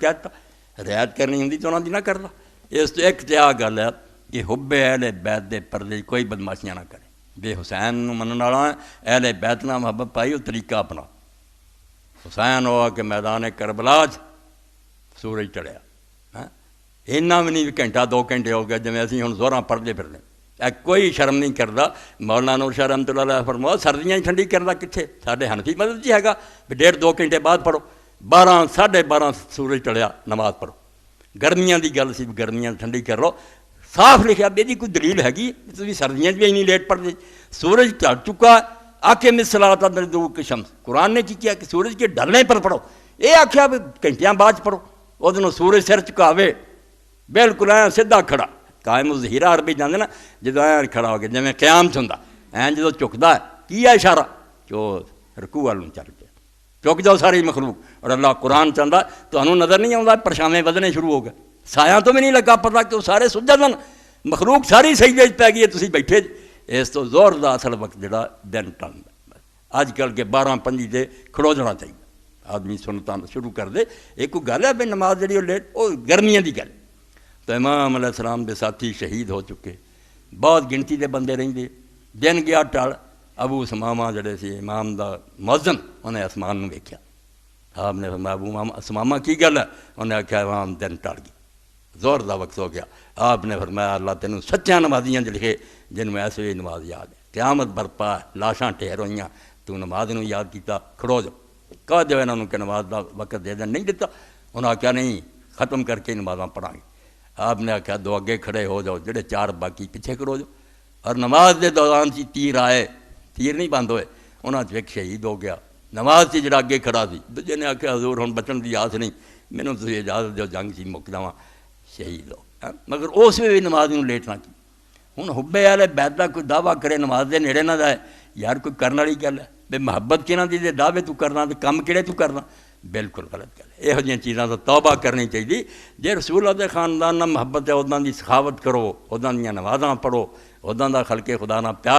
کہتا رعایت کرنی ہوں تو انہوں نے نہ کرتا. اس تو ایک تو گل ہے کہ حب اہل بیت دے پردے کوئی بدماشیاں نہ کرے. بے حسین منن والا اہل بیت نہ محبت پائی وہ طریقہ اپنا. حسین ہوا کہ میدان کربلا سورج چڑھیا اینا بھی نہیں گھنٹہ 2 گھنٹے ہو گئے جی اسی ہوں زوراں پڑھتے پھرنے. کوئی شرم نہیں کرتا. مولانا نور شاہ رحمۃ اللہ علیہ فرمایا سردیاں ٹھنڈی کرتا کتنے سارے حنفی مذہب جی ہے بھی 1.5-2 گھنٹے بعد پڑھو. 12-12:30 سورج چڑھیا نماز پڑھو. گرمیاں دی گل سی گرمیاں ٹھنڈی کر لو. صاف لکھا بھی کوئی دلیل ہے تھی سردیاں بھی نہیں لیٹ پڑھتے. سورج چڑھ چکا آکے مثلاۃ دروق شمس. قرآن نے کی کیا کہ سورج کے ڈھلنے پر پڑھو. یہ آخیا بھی گھنٹیاں بعد پڑھو. وہ دنوں سورج سر چکاوے بالکل سیدھا کھڑا قائم ظہیرہ عربی جانے نا جدو کھڑا ہو گیا جی قیام چ ہوں جدو چکتا ہے کی ہے اشارہ جو رکوع والوں چل کے چک جاؤ ساری مخلوق. اور اللہ قرآن چاہتا تو انہوں نظر نہیں آتا پرچھاویں ودنے شروع ہو گئے. سایاں تو بھی نہیں لگا پتا کہ وہ سارے سجدہ دن مخلوق ساری سجدے پی گئی ہے تسی بیٹھے. اس تو زور دا اصل وقت جڑا دن ٹلتا. اج کل کے 12-5 سے کھڑو جانا چاہیے. آدمی سنتا شروع کر دے. ایک کوئی گل ہے بھی نماز جڑی وہ لیٹ وہ گرمیاں دی گل. تو امام علیہ السلام دے ساتھی شہید ہو چکے بہت گنتی دے بندے رہندے. دن گیا ٹل ابو سمامہ جڑے سی امام دا مؤذن انہیں آسمان نو ویکھیا. آپ نے فرمایا ابو سمامہ کی گل ہے؟ انہیں آخیا امام دن ٹل گیا زور دا وقت ہو گیا. آپ نے فرمایا اللہ تینوں سچیاں نمازیاں لکھے جن میں ایسے نماز یاد ہے. قیامت برپا لاشاں ٹھہر ہوئیاں تو نماز نو یاد کیتا کھڑو جاؤ. کہا جو انہوں نے کہ نماز دا وقت دے دیں نہیں دیتا. انہوں نے آخیا نہیں ختم کر کے نمازاں پڑھاں گے. آپ نے آخیا 2 اگے کھڑے ہو جاؤ جڑے 4 باقی پیچھے کھڑو جاؤ. اور نماز دے دوران سی تیر آئے تیر نہیں بند ہوئے. انہوں نے ایک شہید ہو گیا نماز سے جڑا اگے کھڑا سی. دوجے نے آخیا حضور ہوں بچن کی آس نہیں مینوں تسی اجازت دیو جنگ سی مک جاواں شہید ہو. مگر اس بھی نماز نو لیٹ نہ کی. ہوں حب اہل بیت دا کوئی دعویٰ کرے نماز دے نیڑے نہ جائے یار کوئی کرنے والی گل ہے بے محبت کہنا دی دعوے تو کرنا تو کم کہڑے تو کرنا بالکل غلط گل ہے. یہو چیزاں تو توبہ کرنی چاہیے. جے رسول اللہ دے خاندان نہ محبت ہے اُداں دی سخاوت کرو اُداں دیاں نمازاں پڑھو اُداں دا خلق خدا نہ پیار